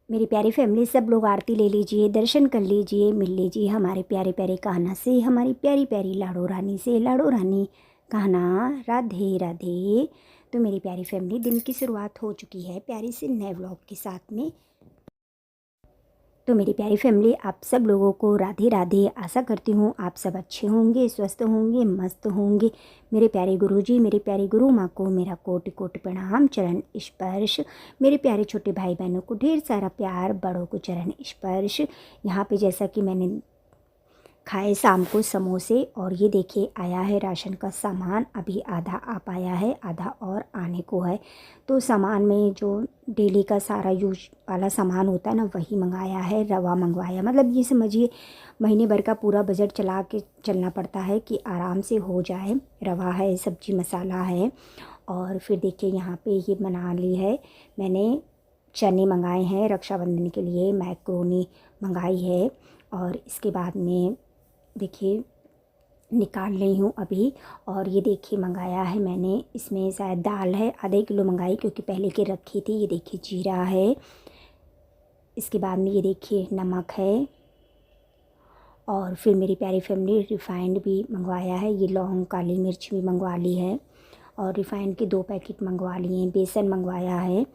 मेरी प्यारी फैमिली, सब लोग आरती ले लीजिए, दर्शन कर लीजिए, मिल लीजिए हमारे प्यारे प्यारे कान्हा से, हमारी प्यारी प्यारी लाडो रानी से। लाडो रानी, कान्हा, राधे राधे। तो मेरी प्यारी फैमिली, दिन की शुरुआत हो चुकी है प्यारी से नए व्लॉग के साथ में। तो मेरी प्यारी फैमिली, आप सब लोगों को राधे राधे। आशा करती हूँ आप सब अच्छे होंगे, स्वस्थ होंगे, मस्त होंगे। मेरे प्यारे गुरुजी, मेरे प्यारी गुरु माँ को मेरा कोटि कोटि प्रणाम, चरण स्पर्श। मेरे प्यारे छोटे भाई बहनों को ढेर सारा प्यार, बड़ों को चरण स्पर्श। यहाँ पे जैसा कि मैंने खाए शाम को समोसे, और ये देखिए आया है राशन का सामान। अभी आधा आ पाया है, आधा और आने को है। तो सामान में जो डेली का सारा यूज वाला सामान होता है ना, वही मंगाया है। रवा मंगवाया, मतलब ये समझिए महीने भर का पूरा बजट चला के चलना पड़ता है कि आराम से हो जाए। रवा है, सब्जी मसाला है, और फिर देखिए यहाँ पे ये बना ली है मैंने। चने मंगाए हैं रक्षाबंधन के लिए, मैक्रोनी मंगाई है। और इसके बाद में देखिए निकाल रही हूँ अभी। और ये देखिए मंगाया है मैंने, इसमें शायद दाल है, आधे किलो मंगाई क्योंकि पहले के रखी थी। ये देखिए जीरा है, इसके बाद में ये देखिए नमक है, और फिर मेरी प्यारी फैमिली रिफ़ाइंड भी मंगवाया है। ये लौंग, काली मिर्च भी मंगवा ली है, और रिफ़ाइंड के 2 पैकेट मंगवा लिए हैं। बेसन मंगवाया है।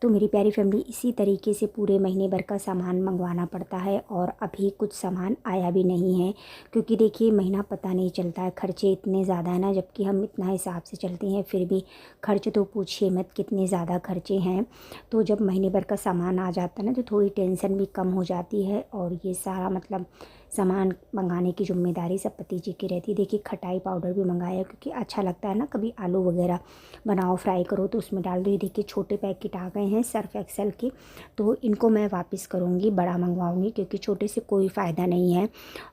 तो मेरी प्यारी फैमिली, इसी तरीके से पूरे महीने भर का सामान मंगवाना पड़ता है। और अभी कुछ सामान आया भी नहीं है, क्योंकि देखिए महीना पता नहीं चलता है, खर्चे इतने ज़्यादा है ना। जबकि हम इतना हिसाब से चलते हैं, फिर भी खर्च तो पूछिए मत, कितने ज़्यादा खर्चे हैं। तो जब महीने भर का सामान आ जाता है ना, तो थोड़ी टेंशन भी कम हो जाती है। और ये सारा मतलब सामान मंगाने की ज़िम्मेदारी सब पति जी की रहती है। देखिए खटाई पाउडर भी मंगाया, क्योंकि अच्छा लगता है ना, कभी आलू वगैरह बनाओ, फ्राई करो तो उसमें डाल दो। ये देखिए छोटे पैकेट आ गए हैं सर्फ एक्सेल के, तो इनको मैं वापस करूँगी, बड़ा मंगवाऊँगी, क्योंकि छोटे से कोई फ़ायदा नहीं है।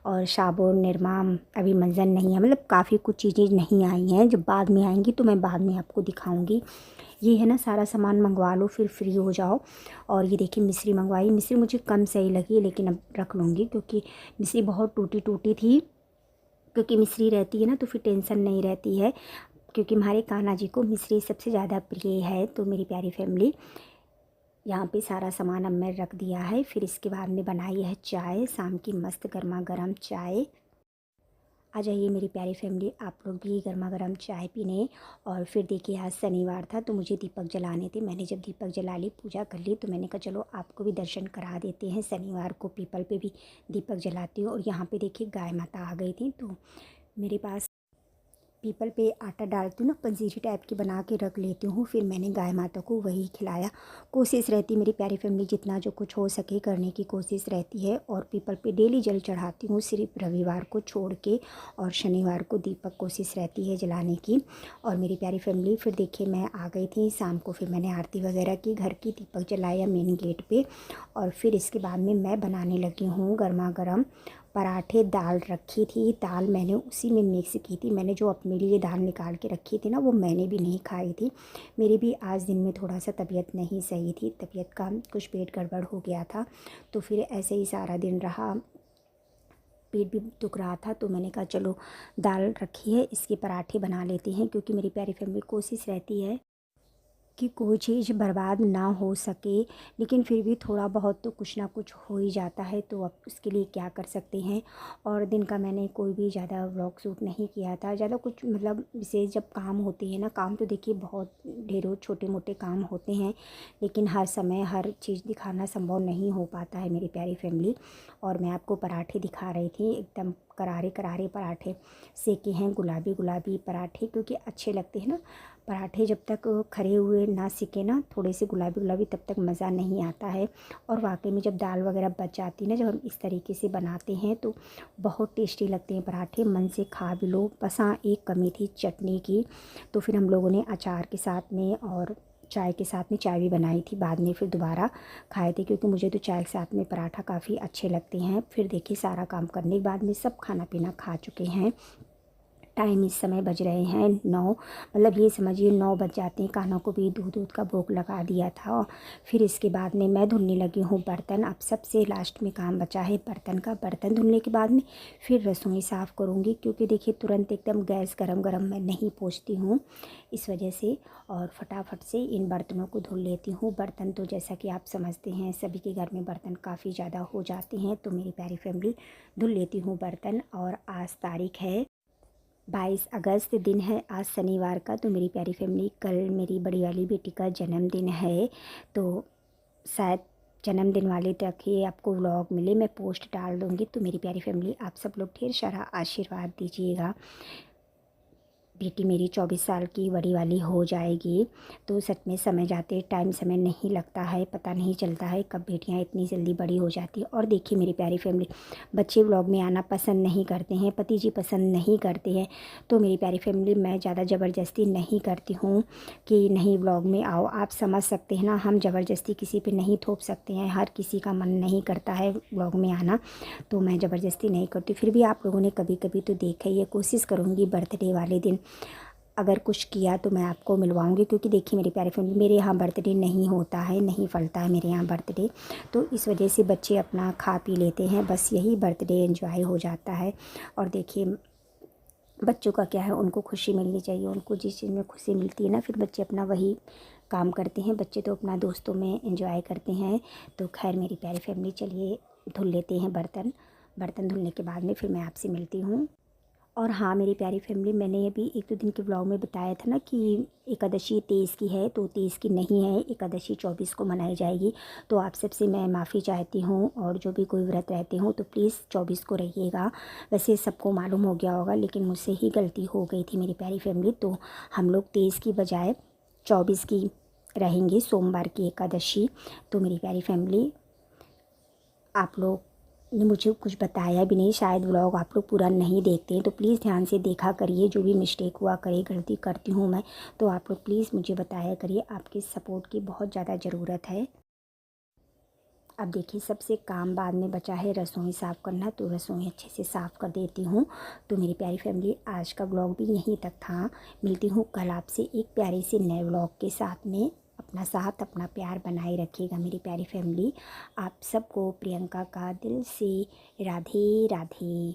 और साबुन, निरमा अभी मंजन नहीं है, मतलब काफ़ी कुछ चीज़ें नहीं आई हैं। जब बाद में आएंगी तो मैं बाद में आपको दिखाऊँगी। ये है ना, सारा सामान मंगवा लो फिर फ्री हो जाओ। और ये देखिए मिश्री मंगवाई। मिश्री मुझे कम सही लगी, लेकिन अब रख लूँगी, क्योंकि मिश्री बहुत टूटी टूटी थी। क्योंकि मिश्री रहती है ना, तो फिर टेंशन नहीं रहती है, क्योंकि हमारे कान्हा जी को मिश्री सबसे ज़्यादा प्रिय है। तो मेरी प्यारी फैमिली, यहाँ पे सारा सामान अब मैं रख दिया है। फिर इसके बाद में बनाई है चाय, शाम की मस्त गर्मा गर्म चाय। आ जाइए मेरी प्यारी फैमिली, आप लोग भी गर्मा गर्म चाय पीने। और फिर देखिए आज शनिवार था, तो मुझे दीपक जलाने थे। मैंने जब दीपक जला ली, पूजा कर ली, तो मैंने कहा चलो आपको भी दर्शन करा देते हैं। शनिवार को पीपल पे भी दीपक जलाती हूँ। और यहाँ पे देखिए गाय माता आ गई थी, तो मेरे पास पीपल पे आटा डालती हूँ ना, पंजीरी टाइप की बना के रख लेती हूँ। फिर मैंने गाय माता को वही खिलाया। कोशिश रहती मेरी प्यारी फैमिली, जितना जो कुछ हो सके करने की कोशिश रहती है। और पीपल पे डेली जल चढ़ाती हूँ, सिर्फ रविवार को छोड़ के। और शनिवार को दीपक कोशिश रहती है जलाने की। और मेरी प्यारी फैमिली, फिर देखिए मैं आ गई थी शाम को। फिर मैंने आरती वगैरह की, घर की, दीपक जलाया मेन गेट पे। और फिर इसके बाद में मैं बनाने लगी हूँ गर्मा गर्म पराठे। दाल रखी थी, दाल मैंने उसी में मिक्स की थी। मैंने जो अपने लिए दाल निकाल के रखी थी ना, वो मैंने भी नहीं खाई थी। मेरी भी आज दिन में थोड़ा सा तबीयत नहीं सही थी, तबीयत का कुछ पेट गड़बड़ हो गया था। तो फिर ऐसे ही सारा दिन रहा, पेट भी दुख रहा था। तो मैंने कहा चलो दाल रखी है, इसके पराठे बना लेते हैं। क्योंकि मेरी प्यारी फैमिली, कोशिश रहती है कि कोई चीज़ बर्बाद ना हो सके, लेकिन फिर भी थोड़ा बहुत तो कुछ ना कुछ हो ही जाता है। तो अब उसके लिए क्या कर सकते हैं। और दिन का मैंने कोई भी ज़्यादा व्लॉग शूट नहीं किया था, ज़्यादा कुछ मतलब विशेष। जब काम होते हैं ना, काम तो देखिए बहुत ढेरों छोटे मोटे काम होते हैं, लेकिन हर समय हर चीज़ दिखाना संभव नहीं हो पाता है मेरी प्यारी फैमिली। और मैं आपको पराठे दिखा रही थी, एकदम करारे करारे पराठे सेके हैं, गुलाबी गुलाबी पराठे, क्योंकि अच्छे लगते हैं ना पराठे। जब तक खरे हुए ना सिके ना, थोड़े से गुलाबी गुलाबी, तब तक मज़ा नहीं आता है। और वाकई में जब दाल वगैरह बच जाती है ना, जब हम इस तरीके से बनाते हैं, तो बहुत टेस्टी लगते हैं पराठे। मन से खा भी लो। बस हाँ, एक कमी थी चटनी की। तो फिर हम लोगों ने अचार के साथ में और चाय के साथ में, चाय भी बनाई थी बाद में, फिर दोबारा खाए थे, क्योंकि मुझे तो चाय के साथ में पराठा काफ़ी अच्छे लगते हैं। फिर देखिए सारा काम करने के बाद में सब खाना पीना खा चुके हैं। टाइम इस समय बज रहे हैं 9, मतलब ये समझिए 9 बज जाते हैं। कान्हा को भी दूध का भोग लगा दिया था। फिर इसके बाद में मैं धुलने लगी हूँ बर्तन। अब सबसे लास्ट में काम बचा है बर्तन का। बर्तन धुलने के बाद में फिर रसोई साफ़ करूँगी, क्योंकि देखिए तुरंत एकदम गैस गरम मैं नहीं पोंछती हूँ, इस वजह से। और फटाफट से इन बर्तनों को धुल लेती हूँ। बर्तन तो जैसा कि आप समझते हैं सभी के घर में बर्तन काफ़ी ज़्यादा हो जाते हैं, तो मेरी प्यारी फैमिली धुल लेती हूँ बर्तन। और आज तारीख है 22 अगस्त, दिन है आज शनिवार का। तो मेरी प्यारी फैमिली कल मेरी बड़ी वाली बेटी का जन्मदिन है, तो शायद जन्मदिन वाले तक ही आपको व्लॉग मिले, मैं पोस्ट डाल दूँगी। तो मेरी प्यारी फैमिली आप सब लोग ढेर सारा आशीर्वाद दीजिएगा। बेटी मेरी 24 साल की बड़ी वाली हो जाएगी। तो सच में समय जाते टाइम समय नहीं लगता है, पता नहीं चलता है कब बेटियां इतनी जल्दी बड़ी हो जाती है। और देखिए मेरी प्यारी फैमिली, बच्चे व्लॉग में आना पसंद नहीं करते हैं, पति जी पसंद नहीं करते हैं। तो मेरी प्यारी फैमिली मैं ज़्यादा ज़बरदस्ती नहीं करती हूँ कि नहीं व्लॉग में आओ। आप समझ सकते हैं ना, हम ज़बरदस्ती किसी पर नहीं थोप सकते हैं, हर किसी का मन नहीं करता है व्लॉग में आना, तो मैं ज़बरदस्ती नहीं करती। फिर भी आप लोगों ने कभी कभी तो देखा ही है, कोशिश करूँगी बर्थडे वाले दिन अगर कुछ किया तो मैं आपको मिलवाऊंगी। क्योंकि देखिए मेरी प्यारी फैमिली, मेरे यहाँ बर्थडे नहीं होता है, नहीं फलता है मेरे यहाँ बर्थडे, तो इस वजह से बच्चे अपना खा पी लेते हैं, बस यही बर्थडे एंजॉय हो जाता है। और देखिए बच्चों का क्या है, उनको खुशी मिलनी चाहिए, उनको जिस चीज़ में खुशी मिलती है ना, फिर बच्चे अपना वही काम करते हैं। बच्चे तो अपना दोस्तों में एंजॉय करते हैं। तो खैर मेरी प्यारी फैमिली, चलिए धुल लेते हैं बर्तन। बर्तन धुलने के बाद में फिर मैं आपसे मिलती हूँ। और हाँ मेरी प्यारी फैमिली, मैंने अभी 1-2 दिन के ब्लॉग में बताया था ना कि एकादशी 23 की है, तो 23 की नहीं है, एकादशी 24 को मनाई जाएगी। तो आप सबसे मैं माफ़ी चाहती हूँ, और जो भी कोई व्रत रहते हो तो प्लीज़ 24 को रहिएगा। वैसे सबको मालूम हो गया होगा, लेकिन मुझसे ही गलती हो गई थी मेरी प्यारी फैमिली। तो हम लोग 23 की बजाय 24 की रहेंगे, सोमवार की एकादशी। तो मेरी प्यारी फैमिली, आप लोग ने मुझे कुछ बताया भी नहीं, शायद व्लॉग आप लोग पूरा नहीं देखते हैं, तो प्लीज़ ध्यान से देखा करिए। जो भी मिस्टेक हुआ करे, गलती करती हूँ मैं, तो आप लोग प्लीज़ मुझे बताया करिए। आपके सपोर्ट की बहुत ज़्यादा ज़रूरत है। अब देखिए सबसे काम बाद में बचा है रसोई साफ़ करना, तो रसोई अच्छे से साफ़ कर देती हूँ। तो मेरी प्यारी फैमिली, आज का व्लॉग भी यहीं तक था। मिलती हूँ कल आपसे एक प्यारे से नए व्लॉग के साथ में। अपना साथ अपना प्यार बनाए रखिएगा मेरी प्यारी फैमिली। आप सबको प्रियंका का दिल से राधे राधे।